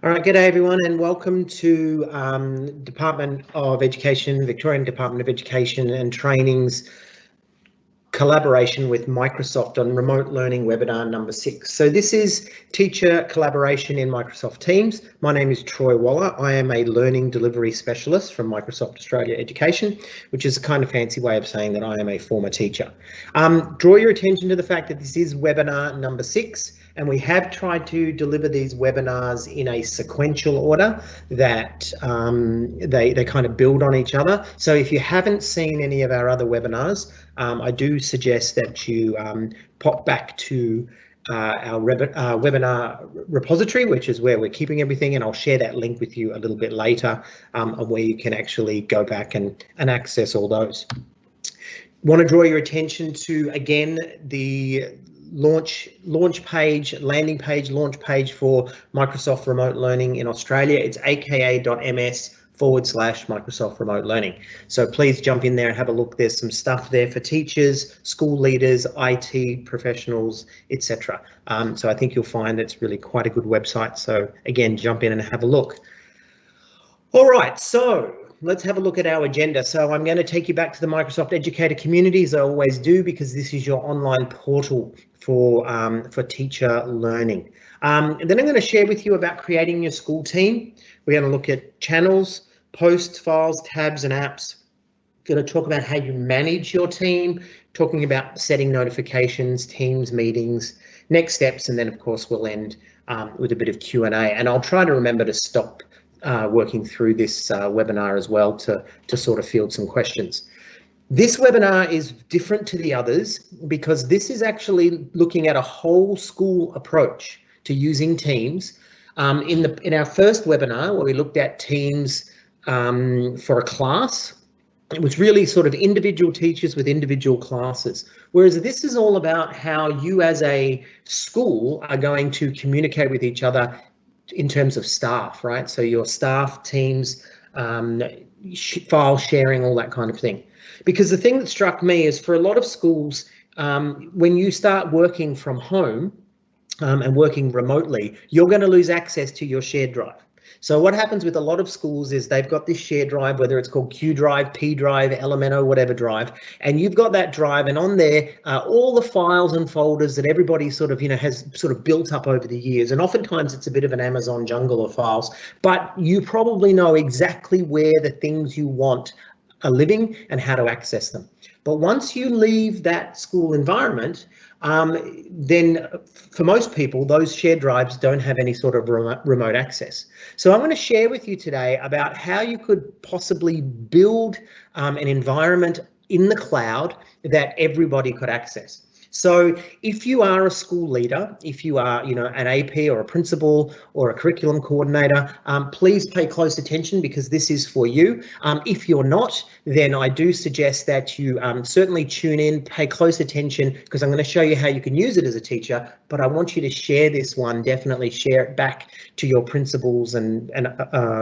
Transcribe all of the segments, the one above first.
All right, g'day everyone and welcome to Department of Education, Victorian Department of Education and Training's collaboration with Microsoft on remote learning webinar number 6. So this is teacher collaboration in Microsoft Teams. My name is Troy Waller. I am a learning delivery specialist from Microsoft Australia Education, which is a kind of fancy way of saying that I am a former teacher. Draw your attention to the fact that this is webinar number 6. And we have tried to deliver these webinars in a sequential order that they kind of build on each other. So if you haven't seen any of our other webinars, I do suggest that you pop back to our webinar repository, which is where we're keeping everything, and I'll share that link with you a little bit later of where you can actually go back and access all those. Want to draw your attention to, again, the launch page, landing page, launch page for Microsoft Remote Learning in Australia. It's aka.ms/Microsoft Remote Learning. So please jump in there and have a look. There's some stuff there for teachers, school leaders, IT professionals, etc. So I think you'll find it's really quite a good website. So again, jump in and have a look. All right, so let's have a look at our agenda. So I'm going to take you back to the Microsoft Educator community, as I always do, because this is your online portal for teacher learning. And then I'm going to share with you about creating your school team. We're going to look at channels, posts, files, tabs, and apps. We're going to talk about how you manage your team, talking about setting notifications, Teams meetings, next steps, and then of course we'll end with a bit of Q&A. And I'll try to remember to stop working through this webinar as well to sort of field some questions. This webinar is different to the others because this is actually looking at a whole school approach to using Teams. In our first webinar, where we looked at Teams for a class, it was really sort of individual teachers with individual classes, whereas this is all about how you as a school are going to communicate with each other in terms of staff, right? So your staff, teams, file sharing, all that kind of thing. Because the thing that struck me is for a lot of schools, when you start working from home and working remotely, you're going to lose access to your shared drive. So what happens with a lot of schools is they've got this shared drive, whether it's called Q drive, P drive, Elemento, whatever drive, and you've got that drive, and on there all the files and folders that everybody sort of has sort of built up over the years. And oftentimes it's a bit of an Amazon jungle of files, but you probably know exactly where the things you want are living and how to access them. But once you leave that school environment, then for most people, those shared drives don't have any sort of remote access. So I'm going to share with you today about how you could possibly build an environment in the cloud that everybody could access. So if you are a school leader, if you are, an AP or a principal or a curriculum coordinator, please pay close attention because this is for you. If you're not, then I do suggest that you certainly tune in, pay close attention, because I'm going to show you how you can use it as a teacher, but I want you to share this one, definitely share it back to your principals and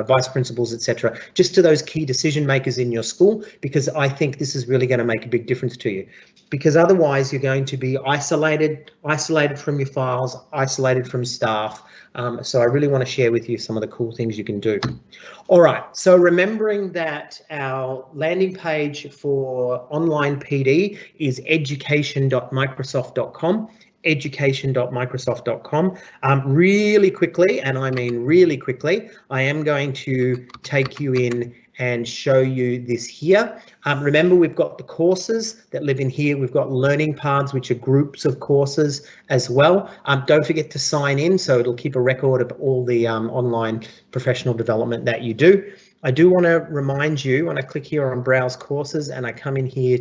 vice principals, etc., just to those key decision makers in your school, because I think this is really going to make a big difference to you. Because otherwise you're going to be isolated from your files, isolated from staff. So I really want to share with you some of the cool things you can do. All right, so remembering that our landing page for online PD is education.microsoft.com. education.microsoft.com. Really quickly, and I mean really quickly, I am going to take you in and show you this here. Remember, we've got the courses that live in here. We've got learning paths, which are groups of courses as well. Don't forget to sign in, so it'll keep a record of all the online professional development that you do. I do want to remind you, when I click here on Browse Courses and I come in here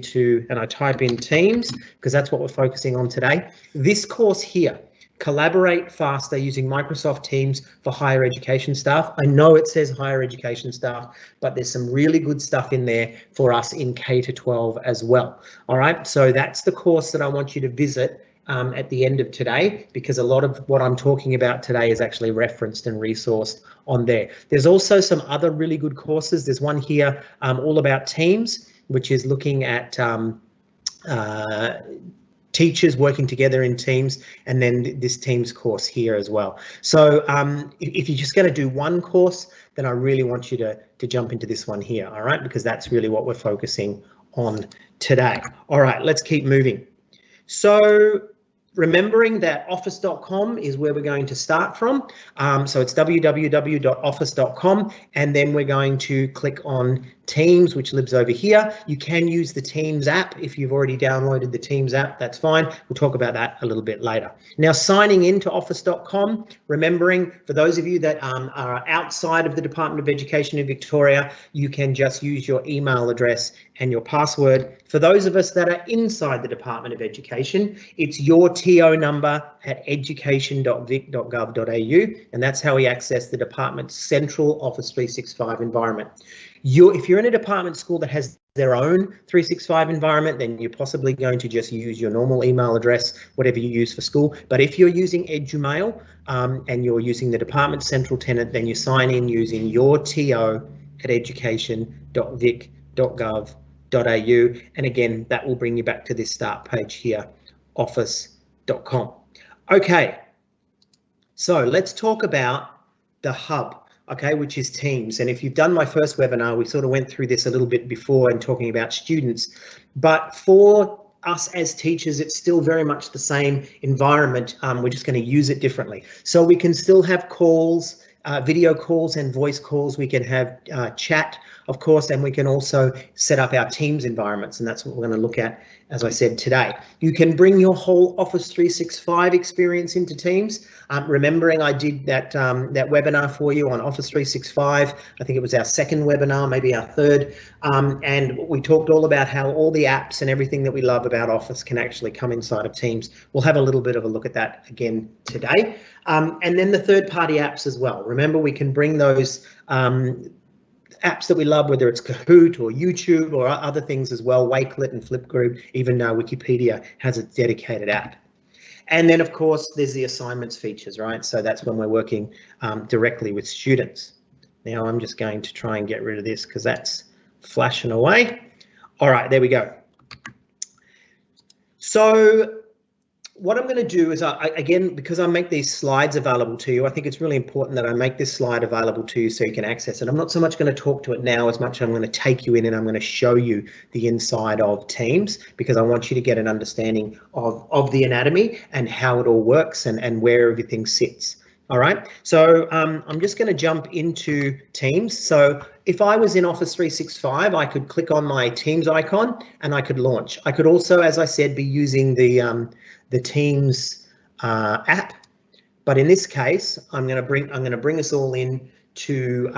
and I type in Teams, because that's what we're focusing on today, this course here, Collaborate Faster Using Microsoft Teams for Higher Education Staff. I know it says higher education staff, but there's some really good stuff in there for us in K-12 as well. All right, so that's the course that I want you to visit at the end of today, because a lot of what I'm talking about today is actually referenced and resourced on there. There's also some other really good courses. There's one here all about Teams, which is looking at teachers working together in teams, and then this Teams course here as well. So if you're just going to do one course, then I really want you to jump into this one here, all right, because that's really what we're focusing on today. All right, let's keep moving. So remembering that office.com is where we're going to start from. So it's www.office.com, and then we're going to click on Teams, which lives over here. You can use the Teams app if you've already downloaded the Teams app, that's fine. We'll talk about that a little bit later. Now, signing into office.com, remembering for those of you that are outside of the Department of Education in Victoria, you can just use your email address and your password. For those of us that are inside the Department of Education, it's your TO number at education.vic.gov.au, and that's how we access the department's central Office 365 environment. If you're in a department school that has their own 365 environment, then you're possibly going to just use your normal email address, whatever you use for school. But if you're using EduMail and you're using the department central tenant, then you sign in using your TO at education.vic.gov.au. And again, that will bring you back to this start page here, office.com. Okay, so let's talk about the hub, okay, which is Teams. And if you've done my first webinar, we sort of went through this a little bit before and talking about students, but for us as teachers, it's still very much the same environment. We're just going to use it differently. So we can still have calls, video calls and voice calls. We can have chat, of course, and we can also set up our Teams environments, and that's what we're going to look at, as I said, today. You can bring your whole Office 365 experience into Teams. Remembering I did that webinar for you on Office 365. I think it was our second webinar, maybe our third, and we talked all about how all the apps and everything that we love about Office can actually come inside of Teams. We'll have a little bit of a look at that again today. And then the third-party apps as well. Remember, we can bring those apps that we love, whether it's Kahoot or YouTube or other things as well, Wakelet and Flipgrid, even Wikipedia has a dedicated app. And then, of course, there's the assignments features, right? So that's when we're working directly with students. Now, I'm just going to try and get rid of this because that's flashing away. All right, there we go. So what I'm going to do is, again, because I make these slides available to you, I think it's really important that I make this slide available to you so you can access it. I'm not so much going to talk to it now as much as I'm going to take you in and I'm going to show you the inside of Teams, because I want you to get an understanding of the anatomy and how it all works and where everything sits. All right, so I'm just going to jump into Teams. So if I was in Office 365, I could click on my Teams icon and I could launch. I could also, as I said, be using the Teams app, but in this case, I'm going to bring us all in to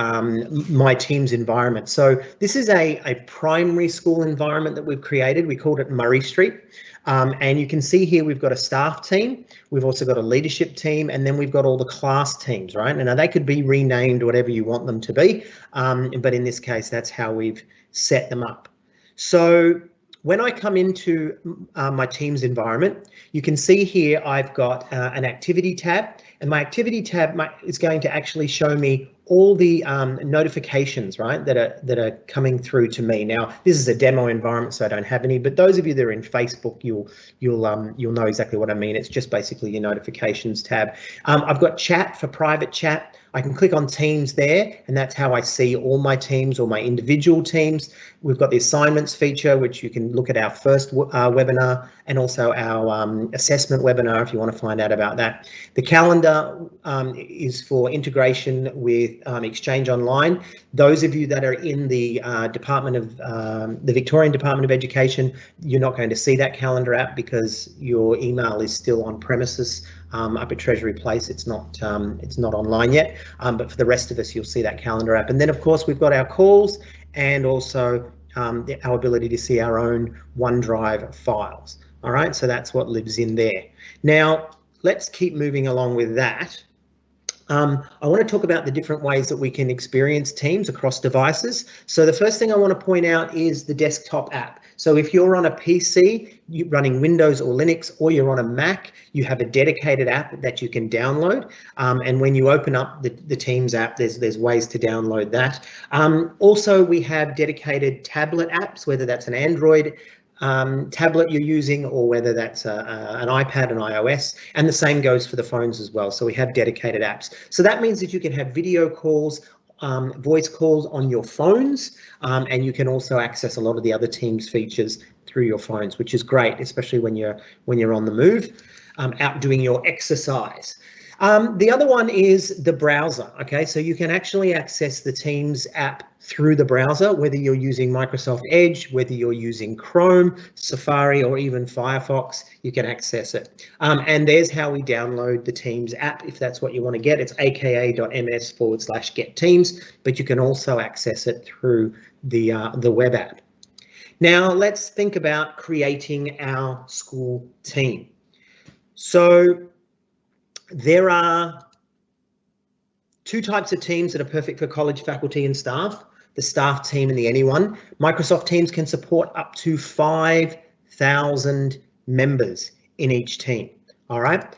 my Teams environment. So this is a primary school environment that we've created. We called it Murray Street. And you can see here we've got a staff team, we've also got a leadership team, and then we've got all the class teams, right? And now they could be renamed whatever you want them to be, but in this case, that's how we've set them up. So when I come into my Teams environment, you can see here I've got an activity tab, and my activity tab is going to actually show me all the notifications, right, that are coming through to me. Now, this is a demo environment, so I don't have any, but those of you that are in Facebook, you'll know exactly what I mean. It's just basically your notifications tab. I've got chat for private chat. I can click on Teams there, and that's how I see all my teams or my individual teams. We've got the assignments feature, which you can look at our first webinar and also our assessment webinar if you want to find out about that. The calendar is for integration with Exchange Online. Those of you that are in the the Victorian Department of Education, you're not going to see that calendar app because your email is still on premises up at Treasury Place. It's not online yet, but for the rest of us, you'll see that calendar app. And then, of course, we've got our calls and also our ability to see our own OneDrive files. All right, so that's what lives in there. Now, let's keep moving along with that. I want to talk about the different ways that we can experience Teams across devices. So the first thing I want to point out is the desktop app. So if you're on a PC, you're running Windows or Linux, or you're on a Mac, you have a dedicated app that you can download. And when you open up the Teams app, there's ways to download that. Also, we have dedicated tablet apps, whether that's an Android tablet you're using, or whether that's an iPad, an iOS, and the same goes for the phones as well. So we have dedicated apps. So that means that you can have video calls, voice calls on your phones, and you can also access a lot of the other Teams features through your phones, which is great, especially when you're on the move, out doing your exercise. The other one is the browser. Okay, so you can actually access the Teams app through the browser, whether you're using Microsoft Edge, whether you're using Chrome, Safari, or even Firefox, you can access it. And there's how we download the Teams app if that's what you want to get. It's aka.ms/get Teams, but you can also access it through the web app. Now let's think about creating our school team. So there are two types of teams that are perfect for college faculty and staff, the staff team and the anyone. Microsoft Teams can support up to 5,000 members in each team, all right?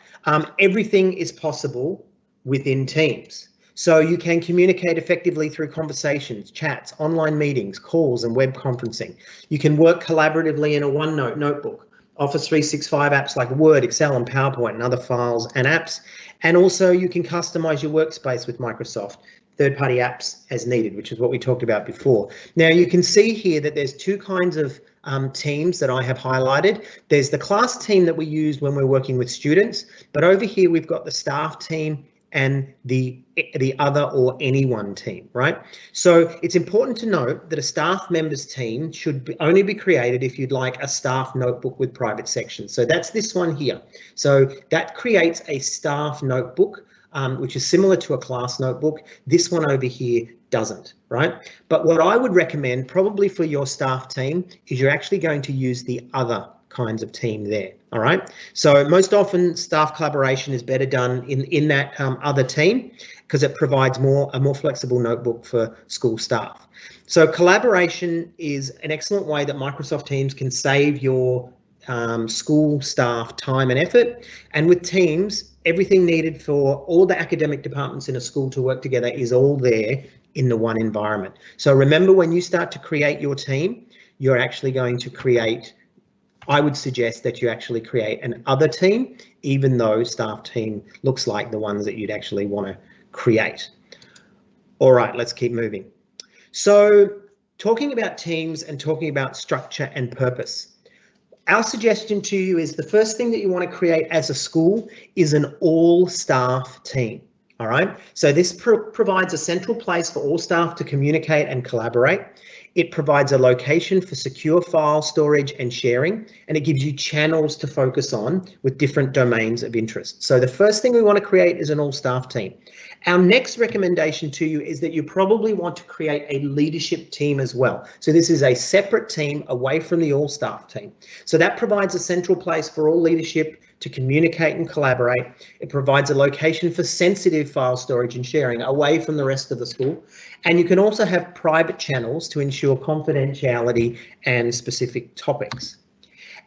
Everything is possible within Teams. So you can communicate effectively through conversations, chats, online meetings, calls, and web conferencing. You can work collaboratively in a OneNote notebook, Office 365 apps like Word, Excel, and PowerPoint, and other files and apps. And also you can customize your workspace with Microsoft third-party apps as needed, which is what we talked about before. Now you can see here that there's two kinds of teams that I have highlighted. There's the class team that we use when we're working with students, but over here we've got the staff team and the other or anyone team, right? So it's important to note that a staff members team should only be created if you'd like a staff notebook with private sections. So that's this one here. So that creates a staff notebook, which is similar to a class notebook. This one over here doesn't, right? But what I would recommend probably for your staff team is you're actually going to use the other kinds of team there, all right? So most often staff collaboration is better done in that other team because it provides a more flexible notebook for school staff. So collaboration is an excellent way that Microsoft Teams can save your school staff time and effort. And with Teams, everything needed for all the academic departments in a school to work together is all there in the one environment. So remember, when you start to create your team, you're actually going to create, I would suggest that you actually create an other team, even though staff team looks like the ones that you'd actually want to create. All right, let's keep moving. So talking about teams and talking about structure and purpose. Our suggestion to you is the first thing that you want to create as a school is an all staff team. All right, so this provides a central place for all staff to communicate and collaborate. It provides a location for secure file storage and sharing, and it gives you channels to focus on with different domains of interest. So the first thing we want to create is an all staff team. Our next recommendation to you is that you probably want to create a leadership team as well. So this is a separate team away from the all staff team. So that provides a central place for all leadership to communicate and collaborate. It provides a location for sensitive file storage and sharing away from the rest of the school. And you can also have private channels to ensure confidentiality and specific topics.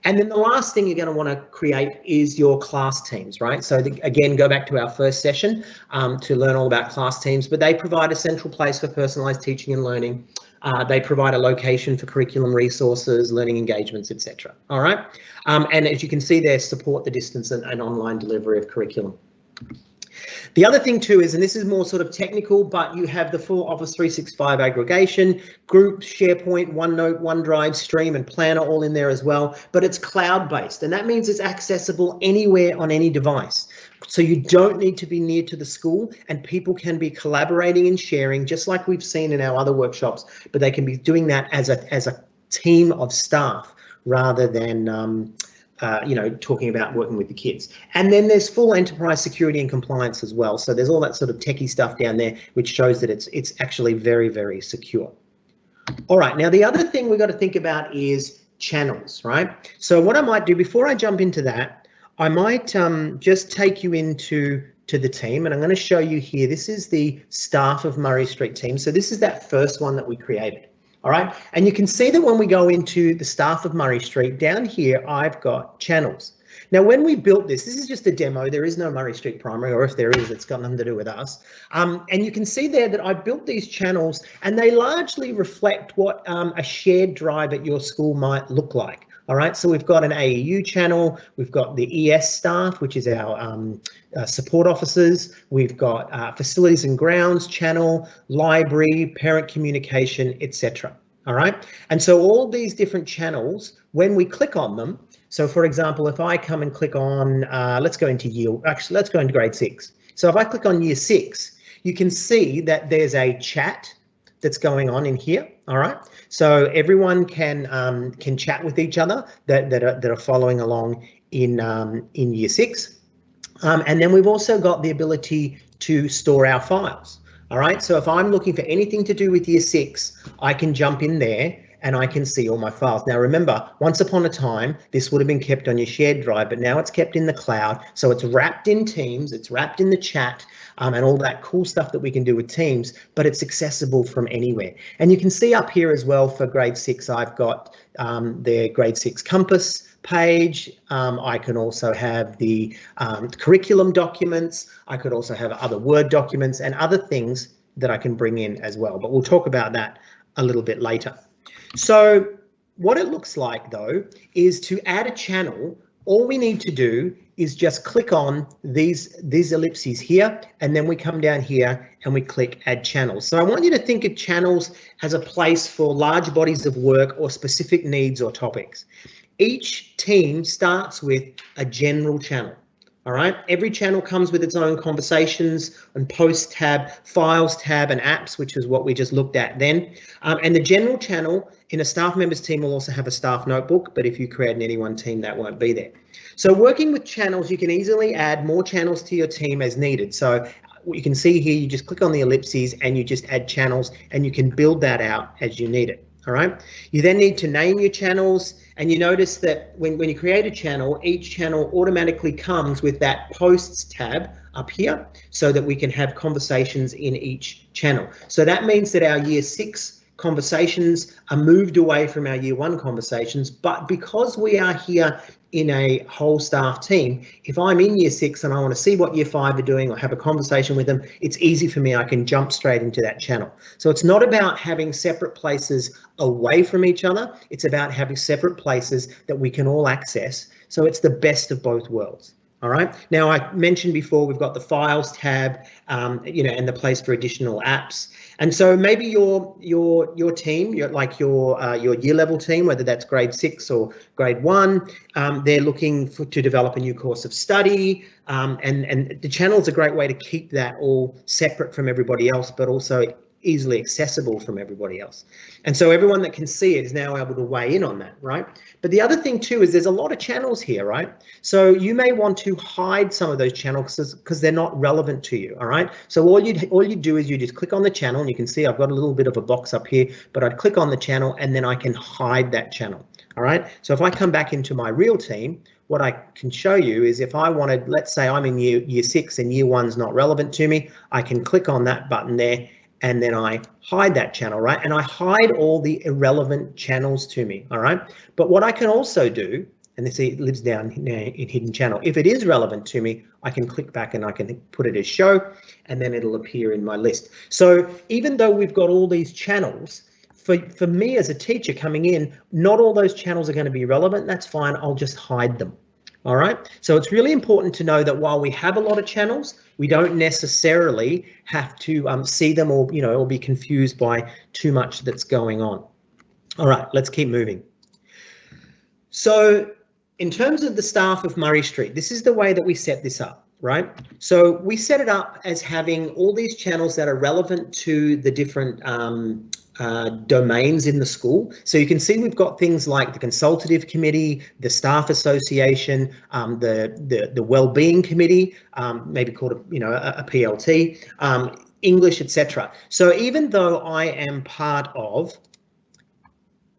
And then the last thing you're going to want to create is your class teams, right? So again, go back to our first session to learn all about class teams, but they provide a central place for personalized teaching and learning. They provide a location for curriculum resources, learning engagements, etc. All right. And as you can see there, support the distance and online delivery of curriculum. The other thing too is, and this is more sort of technical, but you have the full Office 365 aggregation, Groups, SharePoint, OneNote, OneDrive, Stream, and Planner all in there as well, but it's cloud-based, and that means it's accessible anywhere on any device. So you don't need to be near to the school, and people can be collaborating and sharing just like we've seen in our other workshops, but they can be doing that as a team of staff rather than talking about working with the kids. And then there's full enterprise security and compliance as well. So there's all that sort of techie stuff down there, which shows that it's actually very, very secure. All right, now the other thing we've got to think about is channels, right? So what I might do before I jump into that, I might just take you into the team, and I'm going to show you here. This is the staff of Murray Street team. So this is that first one that we created. All right, and you can see that when we go into the staff of Murray Street, down here, I've got channels. Now, when we built this is just a demo. There is no Murray Street Primary, or if there is, it's got nothing to do with us. And you can see there that I built these channels, and they largely reflect what a shared drive at your school might look like. All right, so we've got an AEU channel, we've got the ES staff, which is our support officers, we've got facilities and grounds channel, library, parent communication, etc. All right, and so all these different channels, when we click on them, so for example, if I come and click on, let's go into grade 6. So if I click on year 6, you can see that there's a chat that's going on in here. All right, so everyone can chat with each other that are following along in year 6, and then we've also got the ability to store our files. All right, so if I'm looking for anything to do with year 6, I can jump in there and I can see all my files. Now remember, once upon a time, this would have been kept on your shared drive, but now it's kept in the cloud. So it's wrapped in Teams, it's wrapped in the chat, and all that cool stuff that we can do with Teams, but it's accessible from anywhere. And you can see up here as well for grade 6, I've got their grade 6 compass page. I can also have the curriculum documents. I could also have other Word documents and other things that I can bring in as well, but we'll talk about that a little bit later. So what it looks like though is to add a channel, all we need to do is just click on these ellipses here, and then we come down here and we click add channels. So I want you to think of channels as a place for large bodies of work or specific needs or topics. Each team starts with a general channel. All right, every channel comes with its own conversations and post tab, files tab, and apps, which is what we just looked at then. And the general channel in a staff member's team will also have a staff notebook, but if you create an anyone team, that won't be there. So working with channels, you can easily add more channels to your team as needed. So what you can see here, you just click on the ellipses and you just add channels, and you can build that out as you need it. All right, you then need to name your channels, and you notice that when you create a channel, each channel automatically comes with that posts tab up here so that we can have conversations in each channel. So that means that our year 6 conversations are moved away from our year 1 conversations, but because we are here in a whole staff team, if I'm in year 6 and I want to see what year 5 are doing or have a conversation with them, it's easy for me. I can jump straight into that channel. So it's not about having separate places away from each other. It's about having separate places that we can all access. So it's the best of both worlds. All right. Now I mentioned before we've got the files tab, you know, and the place for additional apps. And so maybe your team, your year level team, whether that's grade 6 or grade 1, they're looking to develop a new course of study, and the channel is a great way to keep that all separate from everybody else, but also easily accessible from everybody else. And so everyone that can see it is now able to weigh in on that, right? But the other thing too is there's a lot of channels here, right? So you may want to hide some of those channels because they're not relevant to you, all right? So all you do is you just click on the channel, and you can see I've got a little bit of a box up here, but I'd click on the channel and then I can hide that channel, all right? So if I come back into my real team, what I can show you is if I wanted, let's say I'm in year 6 and year 1's not relevant to me, I can click on that button there, and then I hide that channel, right? And I hide all the irrelevant channels to me, all right? But what I can also do, and this lives down in hidden channel, if it is relevant to me, I can click back and I can put it as show, and then it'll appear in my list. So even though we've got all these channels, for me as a teacher coming in, not all those channels are going to be relevant. That's fine. I'll just hide them. All right, so it's really important to know that while we have a lot of channels, we don't necessarily have to see them or, you know, or be confused by too much that's going on. All right, let's keep moving. So in terms of the staff of Murray Street, this is the way that we set this up, right? So we set it up as having all these channels that are relevant to the different domains in the school. So you can see we've got things like the consultative committee, the staff association, the well-being committee, maybe called a PLT, English, etc. So even though I am part of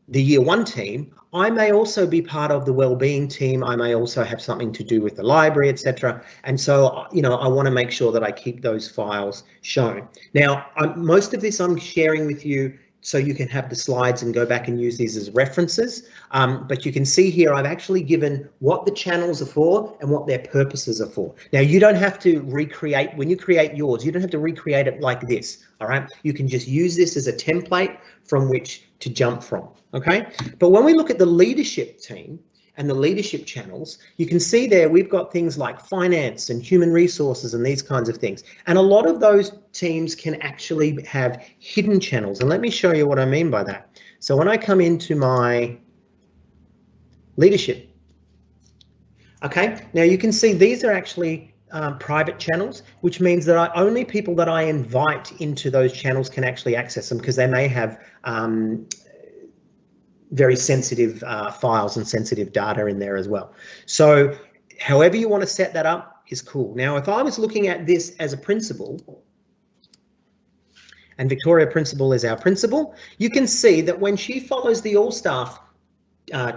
the year 1 team, I may also be part of the well-being team. I may also have something to do with the library, etc. And so, you know, I want to make sure that I keep those files shown. Now, most of this I'm sharing with you so you can have the slides and go back and use these as references. But you can see here I've actually given what the channels are for and what their purposes are for. Now you don't have to recreate, when you create yours, you don't have to recreate it like this, all right? You can just use this as a template from which to jump from, okay? But when we look at the leadership team and the leadership channels, you can see there we've got things like finance and human resources and these kinds of things. And a lot of those teams can actually have hidden channels. And let me show you what I mean by that. So when I come into my leadership, okay, now you can see these are actually private channels, which means that only people that I invite into those channels can actually access them, because they may have very sensitive files and sensitive data in there as well. So however you want to set that up is cool. Now, if I was looking at this as a principal, and Victoria Principal is our principal, you can see that when she follows the all staff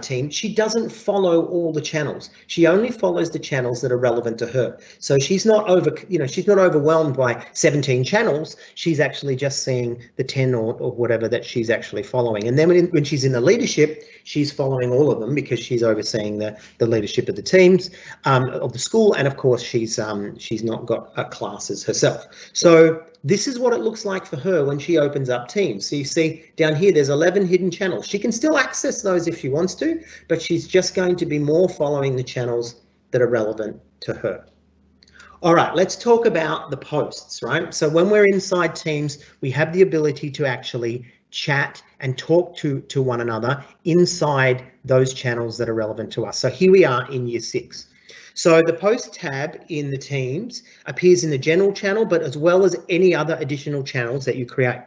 team, she doesn't follow all the channels. She only follows the channels that are relevant to her. So she's not she's not overwhelmed by 17 channels. She's actually just seeing the 10 or whatever that she's actually following. And then when she's in the leadership, she's following all of them because she's overseeing the leadership of the teams of the school. And of course, she's not got classes herself. So this is what it looks like for her when she opens up Teams. So you see down here, there's 11 hidden channels. She can still access those if she wants to, but she's just going to be more following the channels that are relevant to her. All right, let's talk about the posts, right? So when we're inside Teams, we have the ability to actually chat and talk to one another inside those channels that are relevant to us. So here we are in year 6. So the post tab in the Teams appears in the general channel, but as well as any other additional channels that you create.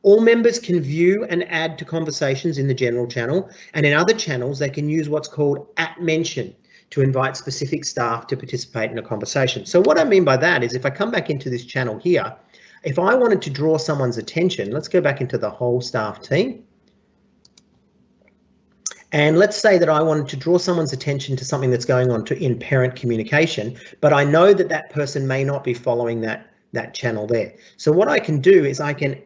All members can view and add to conversations in the general channel, and in other channels, they can use what's called @mention to invite specific staff to participate in a conversation. So what I mean by that is if I come back into this channel here, if I wanted to draw someone's attention, let's go back into the whole staff team. And let's say that I wanted to draw someone's attention to something that's going on in parent communication, but I know that that person may not be following that channel there. So what I can do is I can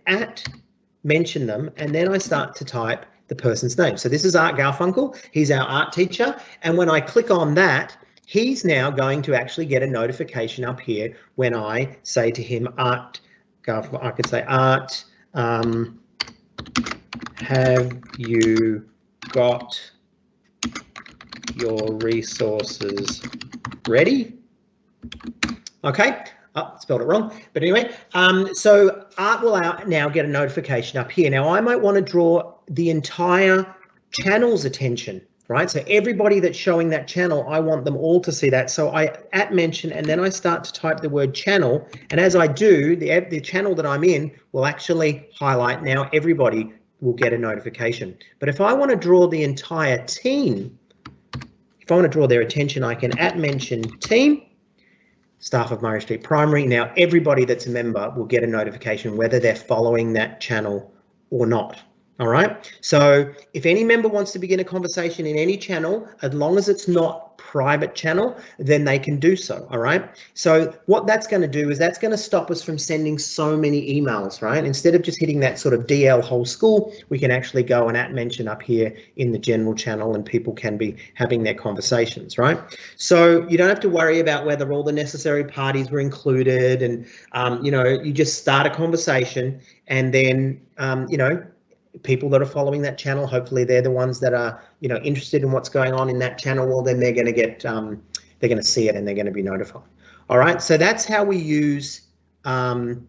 @mention them, and then I start to type the person's name. So this is Art Garfunkel. He's our art teacher. And when I click on that, he's now going to actually get a notification up here when I say to him, Art Garfunkel, I could say, Art, have you got your resources ready? Okay, spelled it wrong, but anyway, so Art will now get a notification up here. Now I might want to draw the entire channel's attention, right? So everybody that's showing that channel, I want them all to see that. So I @mention, and then I start to type the word channel, and as I do, the channel that I'm in will actually highlight. Now everybody will get a notification. But if I want to draw the entire team, if I want to draw their attention, I can @mention team, staff of Murray Street Primary. Now everybody that's a member will get a notification whether they're following that channel or not. All right, so if any member wants to begin a conversation in any channel, as long as it's not private channel, then they can do so. All right, so what that's going to do is that's going to stop us from sending so many emails, right? Instead of just hitting that sort of DL whole school, we can actually go and @mention up here in the general channel, and people can be having their conversations, right? So you don't have to worry about whether all the necessary parties were included, and you just start a conversation, and then people that are following that channel, hopefully they're the ones that are interested in what's going on in that channel. Well, then they're going to get they're going to see it and they're going to be notified. All right, so that's how we use the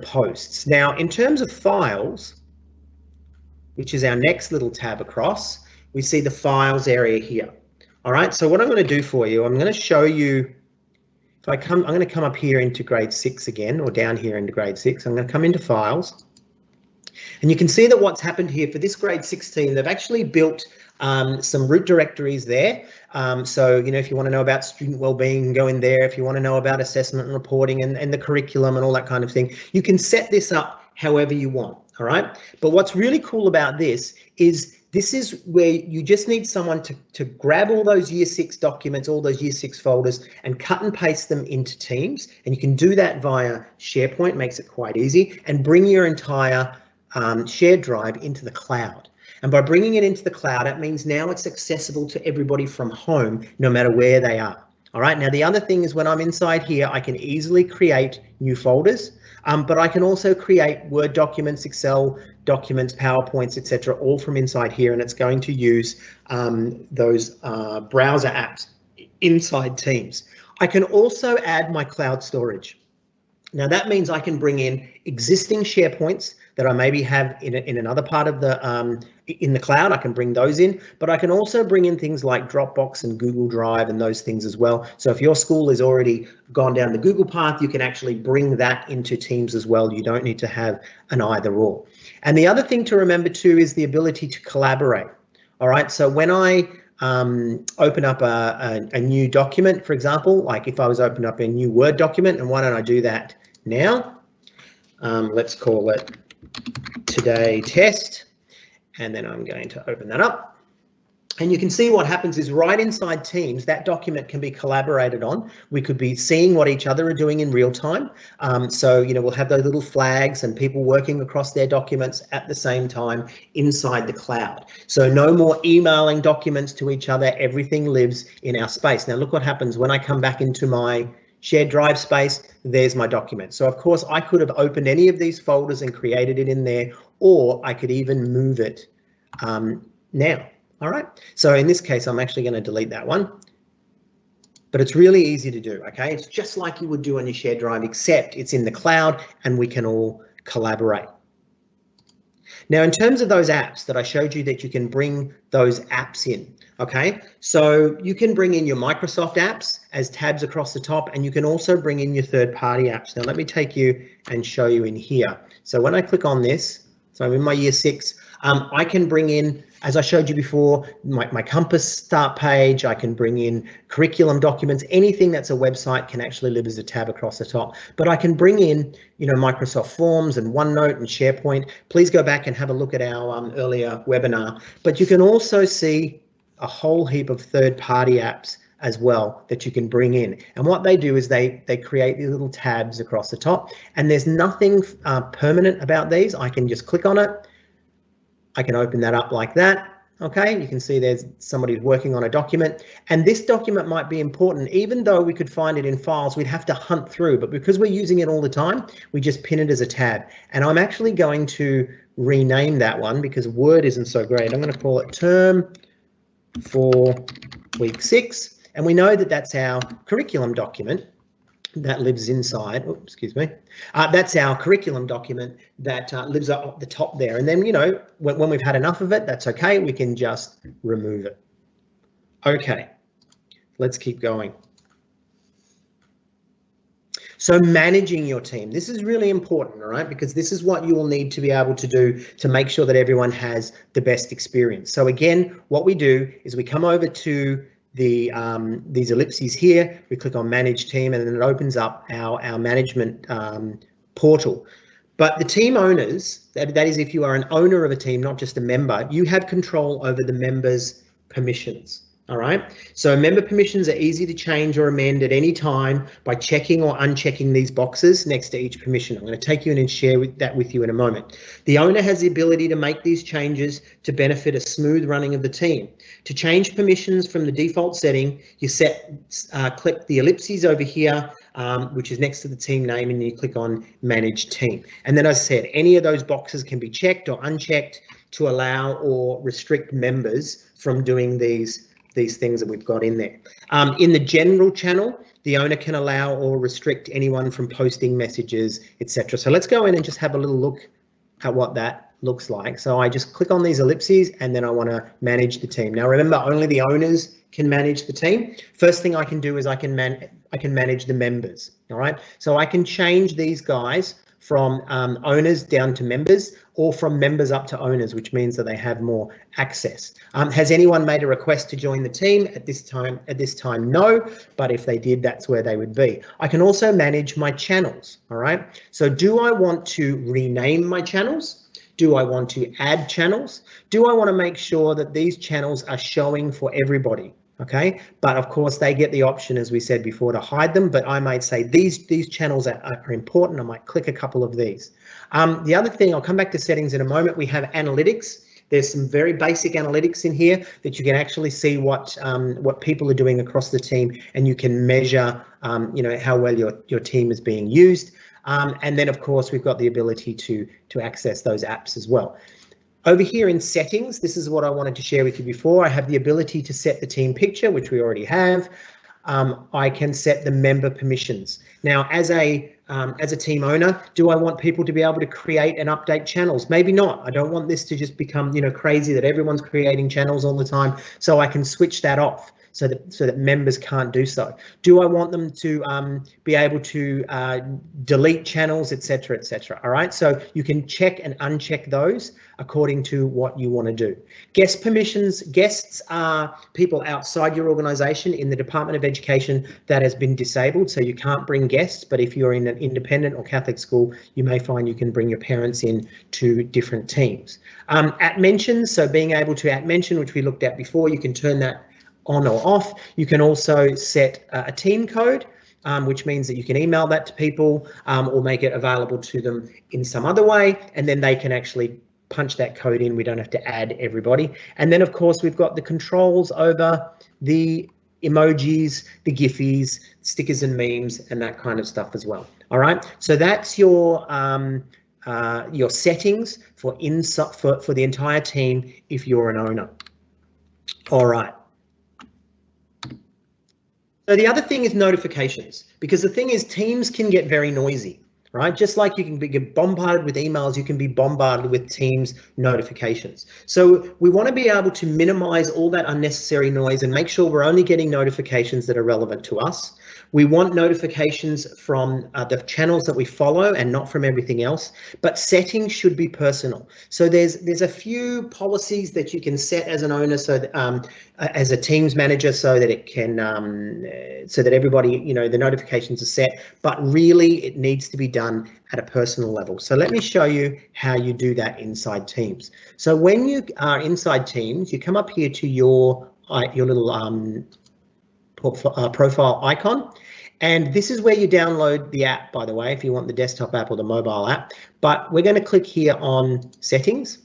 posts. Now in terms of files, which is our next little tab across, we see the files area here. All right, so what I'm going to do for you, I'm going to show you. I'm going to come up here into grade 6 again, or down here into grade 6. I'm going to come into files, and you can see that what's happened here for this grade 16, they've actually built some root directories there. So if you want to know about student wellbeing, go in there. If you want to know about assessment and reporting and the curriculum and all that kind of thing, you can set this up however you want. All right, but what's really cool about this is This is where you just need someone to grab all those Year 6 documents, all those Year 6 folders, and cut and paste them into Teams. And you can do that via SharePoint, makes it quite easy, and bring your entire shared drive into the cloud. And by bringing it into the cloud, that means now it's accessible to everybody from home, no matter where they are. All right, now the other thing is when I'm inside here, I can easily create new folders, but I can also create Word documents, Excel documents, PowerPoints, etc., all from inside here, and it's going to use those browser apps inside Teams. I can also add my cloud storage. Now that means I can bring in existing SharePoints that I maybe have in another part of the in the cloud. I can bring those in, but I can also bring in things like Dropbox and Google Drive and those things as well. So if your school has already gone down the Google path, you can actually bring that into Teams as well. You don't need to have an either or. And the other thing to remember too is the ability to collaborate. All right, so when I open up a new document, for example, like if I was opening up a new Word document, and why don't I do that now? Let's call it Today Test, and then I'm going to open that up. And you can see what happens is right inside Teams, that document can be collaborated on. We could be seeing what each other are doing in real time. So, you know, we'll have those little flags and people working across their documents at the same time inside the cloud. So no more emailing documents to each other. Everything lives in our space. Now look what happens when I come back into my shared drive space. There's my document. So of course I could have opened any of these folders and created it in there, or I could even move it now. All right, so in this case, I'm actually going to delete that one, but it's really easy to do, okay? It's just like you would do on your shared drive, except it's in the cloud and we can all collaborate. Now, in terms of those apps that I showed you that you can bring those apps in, okay? So you can bring in your Microsoft apps as tabs across the top, and you can also bring in your third-party apps. Now, let me take you and show you in here. So when I click on this, so I'm in my Year 6, I can bring in, as I showed you before, my Compass start page. I can bring in curriculum documents. Anything that's a website can actually live as a tab across the top. But I can bring in, you know, Microsoft Forms and OneNote and SharePoint. Please go back and have a look at our earlier webinar. But you can also see a whole heap of third-party apps as well that you can bring in. And what they do is they create these little tabs across the top, and there's nothing permanent about these. I can just click on it. I can open that up like that. Okay, you can see there's somebody working on a document, and this document might be important. Even though we could find it in files, we'd have to hunt through, but because we're using it all the time, we just pin it as a tab. And I'm actually going to rename that one because Word isn't so great. I'm going to call it Term for Week 6. And we know that that's our curriculum document that lives inside. Oh, excuse me. That's our curriculum document that lives up at the top there. And then, you know, when we've had enough of it, that's okay. We can just remove it. Okay, let's keep going. So managing your team, this is really important, all right, because this is what you will need to be able to do to make sure that everyone has the best experience. So again, what we do is we come over to these ellipses here, we click on Manage Team, and then it opens up our management portal. But the team owners, that is if you are an owner of a team, not just a member, you have control over the members' permissions. All right, so member permissions are easy to change or amend at any time by checking or unchecking these boxes next to each permission. I'm going to take you in and share that with you in a moment. The owner has the ability to make these changes to benefit a smooth running of the team. To change permissions from the default setting, you click the ellipses over here, which is next to the team name, and you click on Manage Team. And then, as I said, any of those boxes can be checked or unchecked to allow or restrict members from doing these things that we've got in there. In the general channel, the owner can allow or restrict anyone from posting messages, etc. So let's go in and just have a little look at what that looks like. So I just click on these ellipses, and then I want to manage the team. Now remember, only the owners can manage the team. First thing I can do is I can manage the members. All right, so I can change these guys from owners down to members, or from members up to owners, which means that they have more access. Has anyone made a request to join the team at this time? At this time, no, but if they did, that's where they would be. I can also manage my channels, all right? So do I want to rename my channels? Do I want to add channels? Do I want to make sure that these channels are showing for everybody? Okay, but of course they get the option, as we said before, to hide them, but I might say these channels are important. I might click a couple of these. The other thing, I'll come back to settings in a moment, we have analytics. There's some very basic analytics in here that you can actually see what people are doing across the team, and you can measure how well your team is being used. And then of course we've got the ability to access those apps as well. Over here in settings, this is what I wanted to share with you before. I have the ability to set the team picture, which we already have. I can set the member permissions. Now, as a team owner, do I want people to be able to create and update channels? Maybe not. I don't want this to just become, crazy that everyone's creating channels all the time. So I can switch that off so that members can't do so. Do I want them to be able to delete channels, etc., etc.? All right. So you can check and uncheck those according to what you want to do. Guest permissions. Guests are people outside your organisation. In the Department of Education, that has been disabled, so you can't bring guests. But if you're in an independent or Catholic school, you may find you can bring your parents in to different teams. At mentions, so being able to at mention, which we looked at before, you can turn that on or off. You can also set a team code, which means that you can email that to people or make it available to them in some other way, and then they can actually punch that code in. We don't have to add everybody. And then of course we've got the controls over the emojis, the giffies, stickers and memes, and that kind of stuff as well. All right, so that's your settings for the entire team if you're an owner. All right. So the other thing is notifications, because the thing is teams can get very noisy, right? Just like you can get bombarded with emails, you can be bombarded with Teams notifications. So we want to be able to minimize all that unnecessary noise and make sure we're only getting notifications that are relevant to us. We want notifications from the channels that we follow and not from everything else, but settings should be personal. So there's a few policies that you can set as an owner, so that, as a Teams manager, so that it can so that everybody, the notifications are set, but really it needs to be done at a personal level. So let me show you how you do that inside Teams. So when you are inside Teams, you come up here to your little profile icon, and this is where you download the app, by the way, if you want the desktop app or the mobile app. But we're going to click here on settings.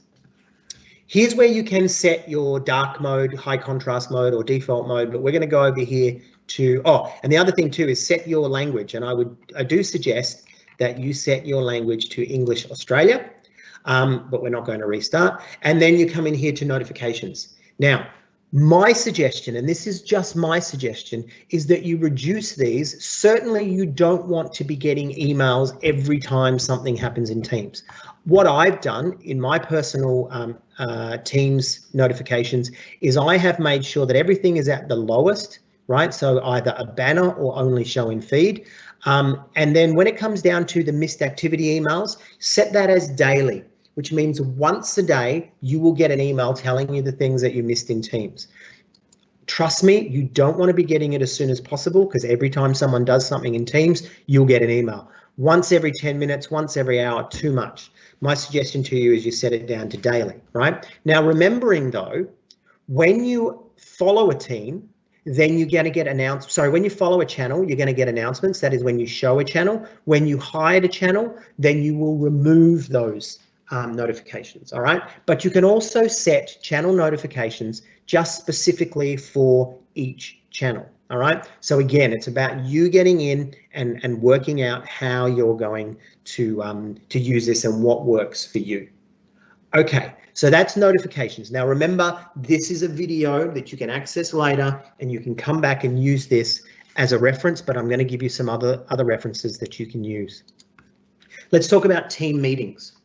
Here's where you can set your dark mode, high contrast mode, or default mode, but we're going to go over here to, and the other thing too is set your language, and I do suggest that you set your language to English Australia, but we're not going to restart. And then you come in here to notifications. Now, my suggestion, and this is just my suggestion, is that you reduce these. Certainly you don't want to be getting emails every time something happens in Teams. What I've done in my personal Teams notifications is I have made sure that everything is at the lowest, right? So either a banner or only show in feed. And then when it comes down to the missed activity emails, set that as daily, which means once a day you will get an email telling you the things that you missed in Teams. Trust me, you don't want to be getting it as soon as possible, because every time someone does something in Teams, you'll get an email. Once every 10 minutes, once every hour, too much. My suggestion to you is you set it down to daily, right? Now, remembering though, when you follow a team, then you're going to get when you follow a channel, you're going to get announcements. That is when you show a channel. When you hide a channel, then you will remove those notifications, all right? But you can also set channel notifications just specifically for each channel, all right? So again, it's about you getting in and working out how you're going to use this and what works for you. Okay, so that's notifications. Now remember, this is a video that you can access later, and you can come back and use this as a reference, but I'm going to give you some other references that you can use. Let's talk about team meetings.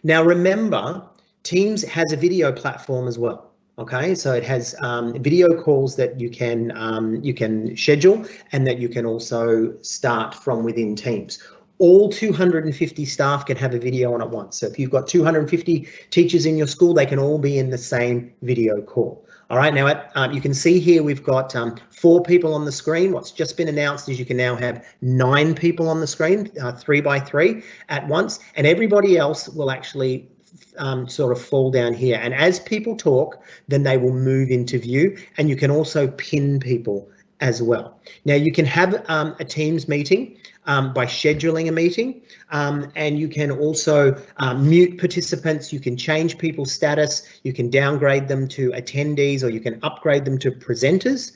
Now remember, Teams has a video platform as well. Okay, so it has video calls that you can schedule, and that you can also start from within Teams. all 250 staff can have a video on at once. So if you've got 250 teachers in your school, they can all be in the same video call. All right, now you can see here we've got 4 people on the screen. What's just been announced is you can now have 9 people on the screen, 3 by 3 at once, and everybody else will actually sort of fall down here. And as people talk, then they will move into view, and you can also pin people as well. Now you can have a Teams meeting by scheduling a meeting, and you can also mute participants. You can change people's status. You can downgrade them to attendees, or you can upgrade them to presenters,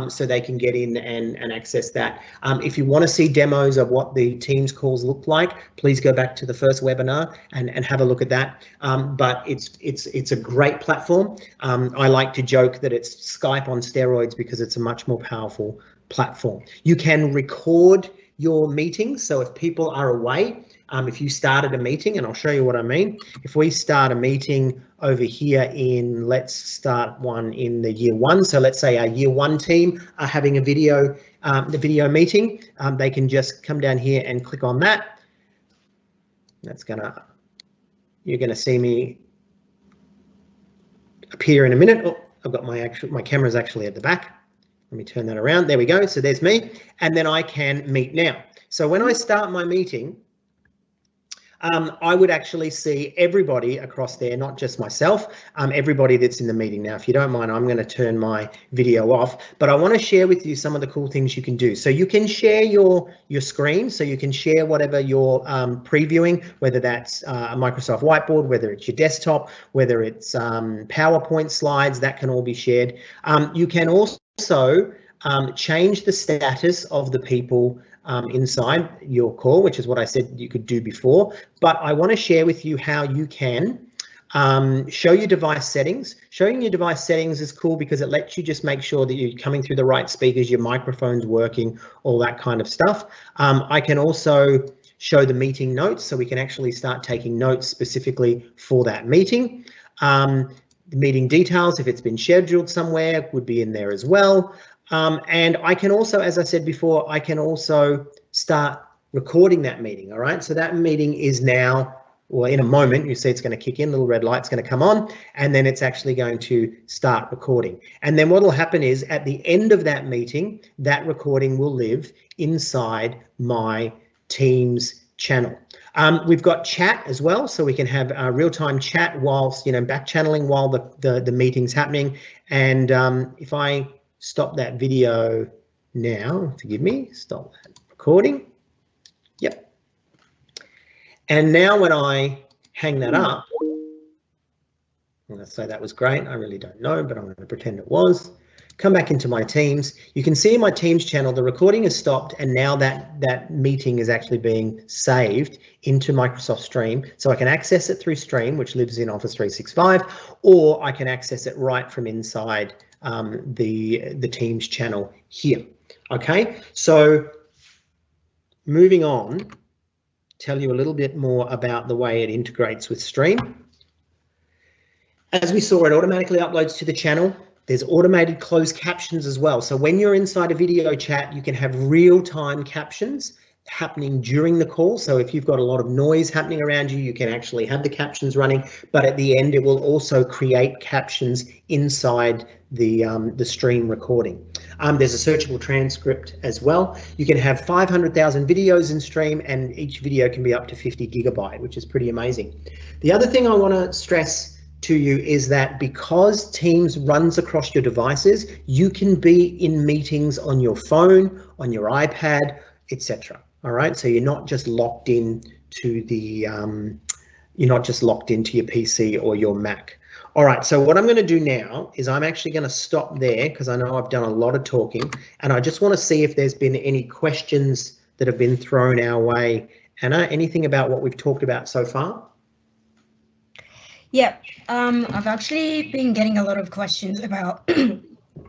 so they can get in and access that. If you want to see demos of what the Teams calls look like, please go back to the first webinar and have a look at that. But it's a great platform. I like to joke that it's Skype on steroids because it's a much more powerful platform. You can record your meetings, so if people are away, if you started a meeting, and I'll show you what I mean. If we start a meeting over here in, let's start one in the year 1, so let's say our year 1 team are having a video, the video meeting, they can just come down here and click on that. That's gonna, you're gonna see me appear in a minute. Oh, I've got my camera's actually at the back. Let me turn that around. There we go. So there's me, and then I can meet now. So when I start my meeting, I would actually see everybody across there, not just myself, everybody that's in the meeting. Now, if you don't mind, I'm going to turn my video off, but I want to share with you some of the cool things you can do. So you can share your screen, so you can share whatever you're previewing, whether that's a Microsoft Whiteboard, whether it's your desktop, whether it's PowerPoint slides, that can all be shared. You can also change the status of the people inside your call, which is what I said you could do before. But I want to share with you how you can show your device settings. Showing your device settings is cool because it lets you just make sure that you're coming through the right speakers, your microphone's working, all that kind of stuff. I can also show the meeting notes, so we can actually start taking notes specifically for that meeting. The meeting details, if it's been scheduled somewhere, would be in there as well. And I can also, as I said before, I can also start recording that meeting. All right, so that meeting is now, well, in a moment, you see it's going to kick in, little red light's going to come on, and then it's actually going to start recording. And then what will happen is at the end of that meeting, that recording will live inside my Teams channel. We've got chat as well, so we can have real-time chat whilst, back channeling while the meeting's happening. And if I stop that video now, forgive me, stop that recording. Yep. And now when I hang that up, I'm going to say that was great. I really don't know, but I'm going to pretend it was. Come back into my Teams. You can see in my Teams channel, the recording has stopped, and now that meeting is actually being saved into Microsoft Stream. So I can access it through Stream, which lives in Office 365, or I can access it right from inside the Teams channel here. Okay, so moving on, tell you a little bit more about the way it integrates with Stream. As we saw, it automatically uploads to the channel. There's automated closed captions as well. So when you're inside a video chat, you can have real-time captions happening during the call. So if you've got a lot of noise happening around you, you can actually have the captions running, but at the end, it will also create captions inside the stream recording. There's a searchable transcript as well. You can have 500,000 videos in Stream, and each video can be up to 50 gigabyte, which is pretty amazing. The other thing I want to stress to you is that because Teams runs across your devices, you can be in meetings on your phone, on your iPad, etc. All right, so you're not just locked in to the you're not just locked into your PC or your Mac. All right, so what I'm going to do now is I'm actually going to stop there because I know I've done a lot of talking, and I just want to see if there's been any questions that have been thrown our way. Anna, anything about what we've talked about so far? Yeah, I've actually been getting a lot of questions about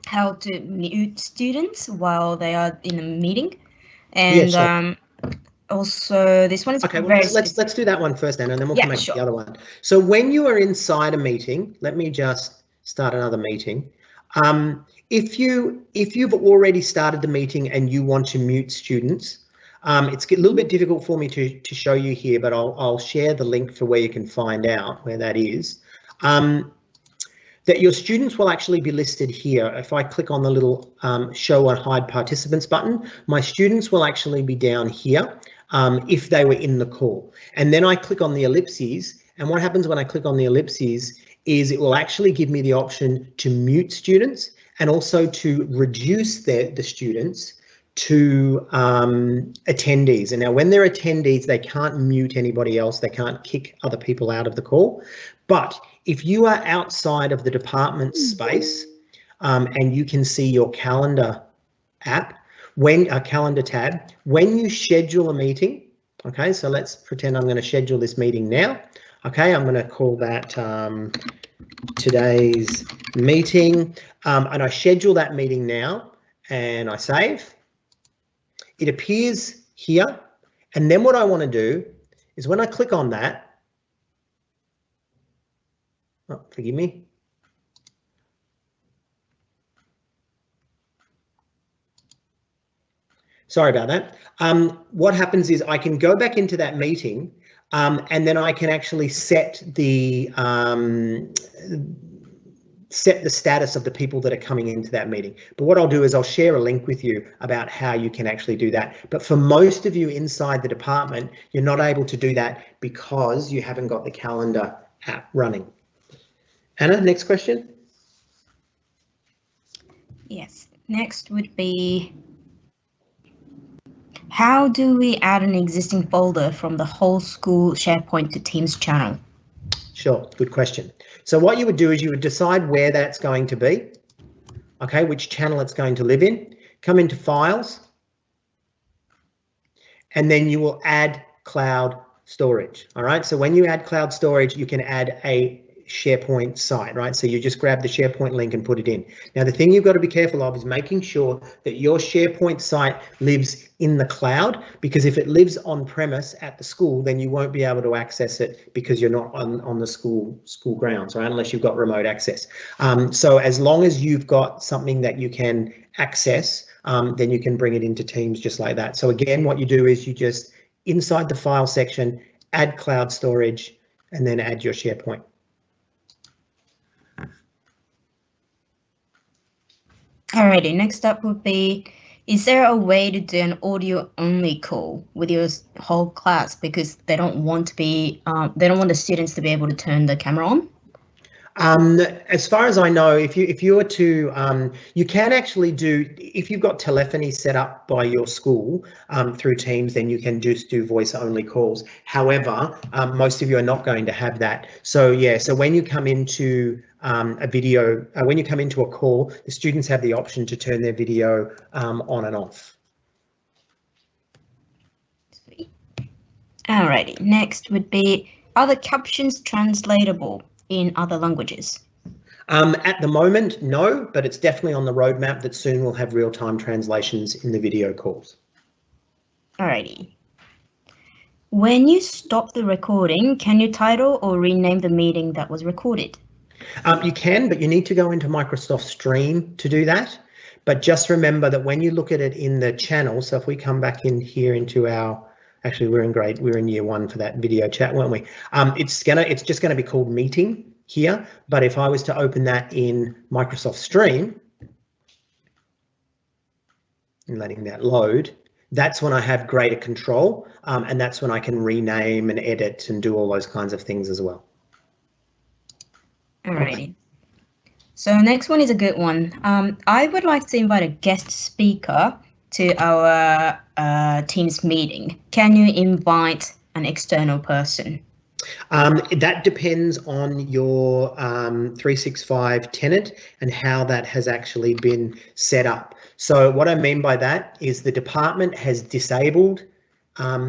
how to mute students while they are in a meeting, and yeah, sure. Also this one is okay. Well, let's do that one first, Anna, and then we'll come back to the other one. So when you are inside a meeting, let me just start another meeting. If you've already started the meeting and you want to mute students, It's a little bit difficult for me to show you here, but I'll share the link for where you can find out where that is. That your students will actually be listed here. If I click on the little show or hide participants button, my students will actually be down here if they were in the call. And then I click on the ellipses, and what happens when I click on the ellipses is it will actually give me the option to mute students and also to reduce the students to attendees. And now when they're attendees, they can't mute anybody else. They can't kick other people out of the call. But if you are outside of the department space and you can see your calendar app, when a calendar tab, when you schedule a meeting, okay, so let's pretend I'm going to schedule this meeting now. Okay, I'm going to call that today's meeting, and I schedule that meeting now and I save. It appears here, and then what I want to do is when I click on that, oh, forgive me. Sorry about that. What happens is I can go back into that meeting and then I can actually set the status of the people that are coming into that meeting. But what I'll do is I'll share a link with you about how you can actually do that. But for most of you inside the department, you're not able to do that because you haven't got the calendar app running. Anna, next question. Yes, next would be, how do we add an existing folder from the whole school SharePoint to Teams channel? Sure, good question. So what you would do is you would decide where that's going to be, okay, which channel it's going to live in, come into Files, and then you will add cloud storage, all right? So when you add cloud storage, you can add a SharePoint site, right? So you just grab the SharePoint link and put it in. Now, the thing you've got to be careful of is making sure that your SharePoint site lives in the cloud, because if it lives on premise at the school, then you won't be able to access it because you're not on the school grounds, right? Unless you've got remote access. So as long as you've got something that you can access, then you can bring it into Teams just like that. So again, what you do is you just, inside the file section, add cloud storage, and then add your SharePoint. Alrighty, next up would be, is there a way to do an audio only call with your whole class because they don't want to be, they don't want the students to be able to turn the camera on? As far as I know, if you were to, you can actually do, if you've got telephony set up by your school through Teams, then you can just do voice only calls. However, most of you are not going to have that. So yeah, so when you come into a video, when you come into a call, the students have the option to turn their video on and off. Sweet. Alrighty, next would be, are the captions translatable in other languages? At the moment, no, but it's definitely on the roadmap that soon we'll have real-time translations in the video calls. Alrighty. When you stop the recording, can you title or rename the meeting that was recorded? You can, but you need to go into Microsoft Stream to do that. But just remember that when you look at it in the channel, so if we come back in here into our, actually we're in year one for that video chat, weren't we? It's just gonna be called meeting here. But if I was to open that in Microsoft Stream and letting that load, that's when I have greater control, and that's when I can rename and edit and do all those kinds of things as well. Alrighty. So next one is a good one. I would like to invite a guest speaker to our Teams meeting. Can you invite an external person? That depends on your 365 tenant and how that has actually been set up. So what I mean by that is the department has disabled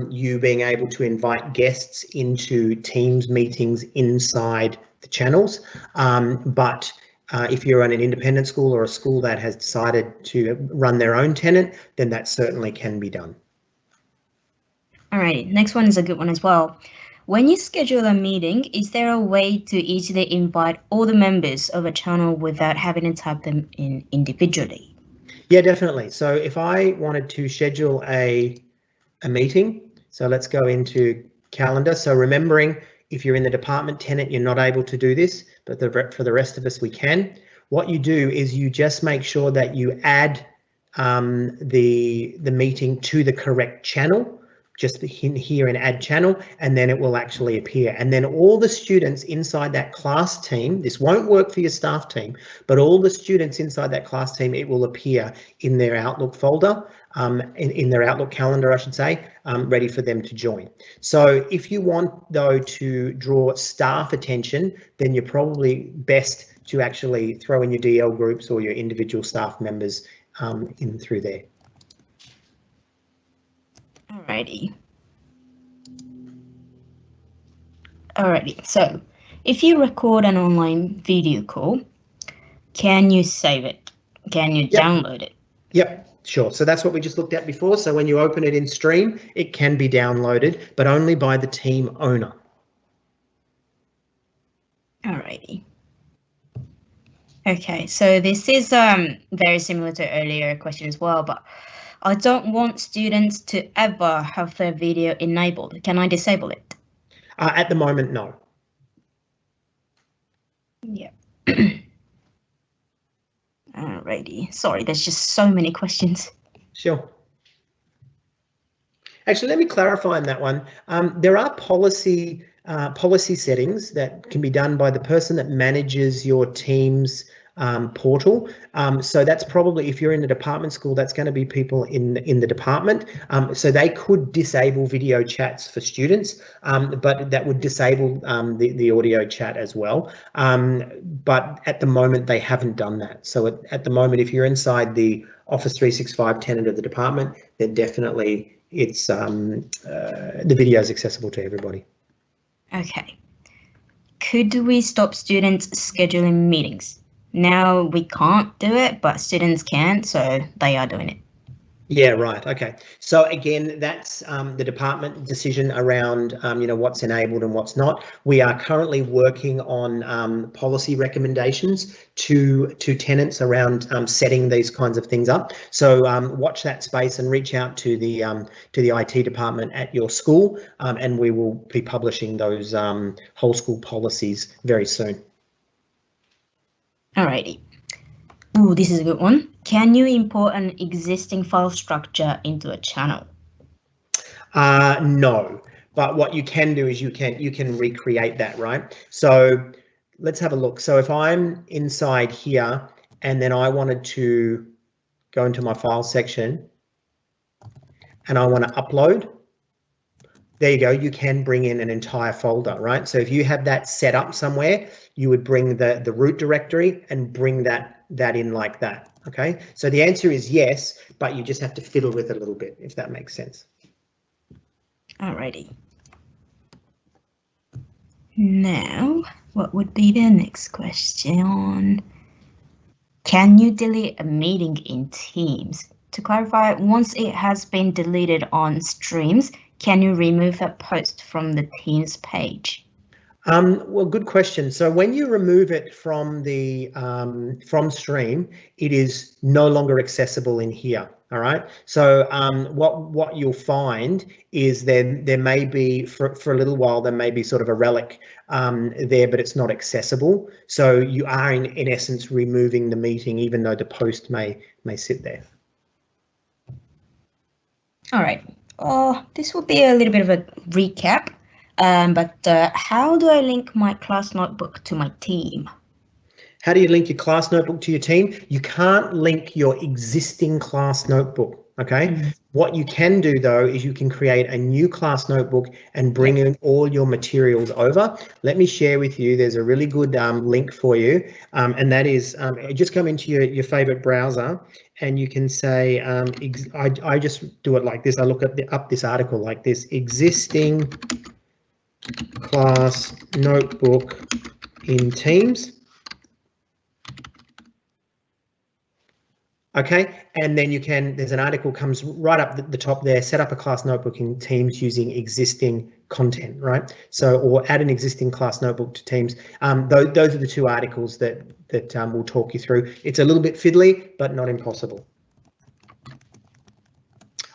you being able to invite guests into Teams meetings inside the channels, but if you're on an independent school or a school that has decided to run their own tenant, then that certainly can be done. All right, next one is a good one as well. When you schedule a meeting, is there a way to easily invite all the members of a channel without having to type them in individually? Yeah, definitely. So if I wanted to schedule a a meeting. So let's go into calendar. So remembering, if you're in the department tenant, you're not able to do this, but for the rest of us, we can. What you do is you just make sure that you add the meeting to the correct channel. Just in here and add channel, and then it will actually appear. And then all the students inside that class team, this won't work for your staff team, but all the students inside that class team, it will appear in their Outlook folder, in their Outlook calendar, I should say, ready for them to join. So if you want, though, to draw staff attention, then you're probably best to actually throw in your DL groups or your individual staff members in through there. Alrighty, so if you record an online video call, can you save it? Can you download it? Yep, sure. So that's what we just looked at before. So when you open it in Stream, it can be downloaded, but only by the team owner. Alrighty. Okay, so this is very similar to earlier question as well, but I don't want students to ever have their video enabled. Can I disable it? At the moment, no. Yeah. Alrighty. Sorry, there's just so many questions. Sure. Actually, let me clarify on that one. There are policy settings that can be done by the person that manages your team's portal. So that's probably, if you're in a department school, that's going to be people in the department. So they could disable video chats for students, but that would disable the audio chat as well. But at the moment, they haven't done that. So at the moment, if you're inside the Office 365 tenant of the department, then definitely it's the video is accessible to everybody. Okay. Could we stop students scheduling meetings? Now we can't do it, but students can, so they are doing it. Yeah, right. Okay. So again, that's the department decision around, what's enabled and what's not. We are currently working on policy recommendations to tenants around setting these kinds of things up. So watch that space and reach out to the IT department at your school, and we will be publishing those whole school policies very soon. Alrighty. Ooh, this is a good one. Can you import an existing file structure into a channel? No, but what you can do is you can recreate that, right? So let's have a look. So if I'm inside here and then I wanted to go into my file section and I want to upload, there you go. You can bring in an entire folder, right? So if you have that set up somewhere, you would bring the root directory and bring that in like that. Okay, so the answer is yes, but you just have to fiddle with it a little bit, if that makes sense. Alrighty. Now, what would be the next question? Can you delete a meeting in Teams? To clarify, once it has been deleted on Streams, can you remove that post from the Teams page? Well, good question. So when you remove it from the from Stream, it is no longer accessible in here. All right. So what you'll find is there may be for a little while there may be sort of a relic there, but it's not accessible. So you are in essence removing the meeting, even though the post may sit there. All right. This will be a little bit of a recap. But how do I link my class notebook to my team? How do you link your class notebook to your team? You can't link your existing class notebook, okay? Mm-hmm. What you can do, though, is you can create a new class notebook and bring in all your materials over. Let me share with you, there's a really good link for you, and that is, just come into your favorite browser and you can say, I just do it like this. I look up this article like this, existing class notebook in Teams. Okay, and then you can, there's an article comes right up the top there, set up a class notebook in Teams using existing content, right? So, or add an existing class notebook to Teams. Those are the two articles that we'll talk you through. It's a little bit fiddly, but not impossible.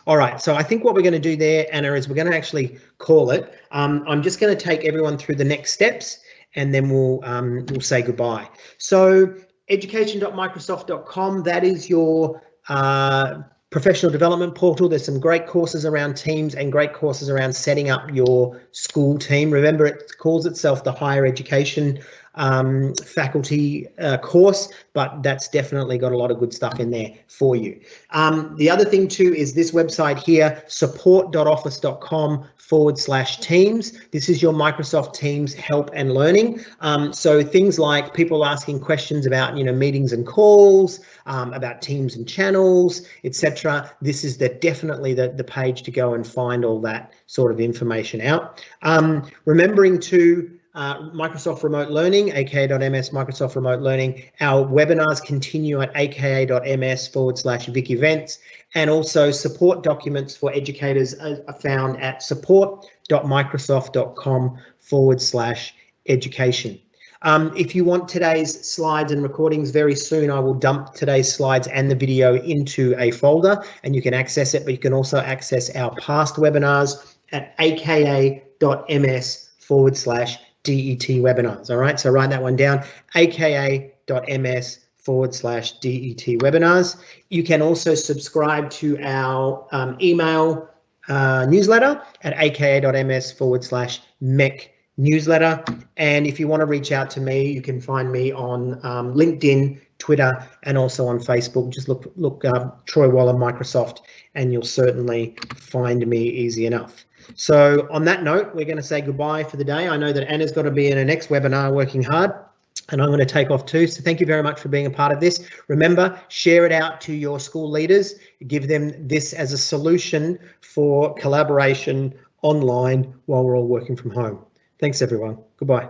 All right, so I think what we're going to do there, Anna, is we're going to actually call it. I'm just going to take everyone through the next steps, and then we'll say goodbye. So education.microsoft.com, that is your professional development portal. There's some great courses around Teams and great courses around setting up your school team. Remember, it calls itself the Higher Education faculty course, but that's definitely got a lot of good stuff in there for you. The other thing too is this website here, support.office.com/teams. This is your Microsoft Teams help and learning. So things like people asking questions about, you know, meetings and calls, about teams and channels, etc. This is definitely the page to go and find all that sort of information out. Remembering to Microsoft Remote Learning, aka.ms Microsoft Remote Learning. Our webinars continue at aka.ms/Vic events, and also support documents for educators are found at support.microsoft.com/education. If you want today's slides and recordings, very soon I will dump today's slides and the video into a folder and you can access it, but you can also access our past webinars at aka.ms/DET webinars. All right, so write that one down, aka.ms/DET webinars. You can also subscribe to our email newsletter at aka.ms/MEC newsletter. And if you want to reach out to me, you can find me on LinkedIn, Twitter, and also on Facebook. Just look Troy Waller Microsoft, and you'll certainly find me easy enough. So on that note, we're going to say goodbye for the day. I know that Anna's got to be in her next webinar working hard, and I'm going to take off too. So thank you very much for being a part of this. Remember, share it out to your school leaders. Give them this as a solution for collaboration online while we're all working from home. Thanks, everyone. Goodbye.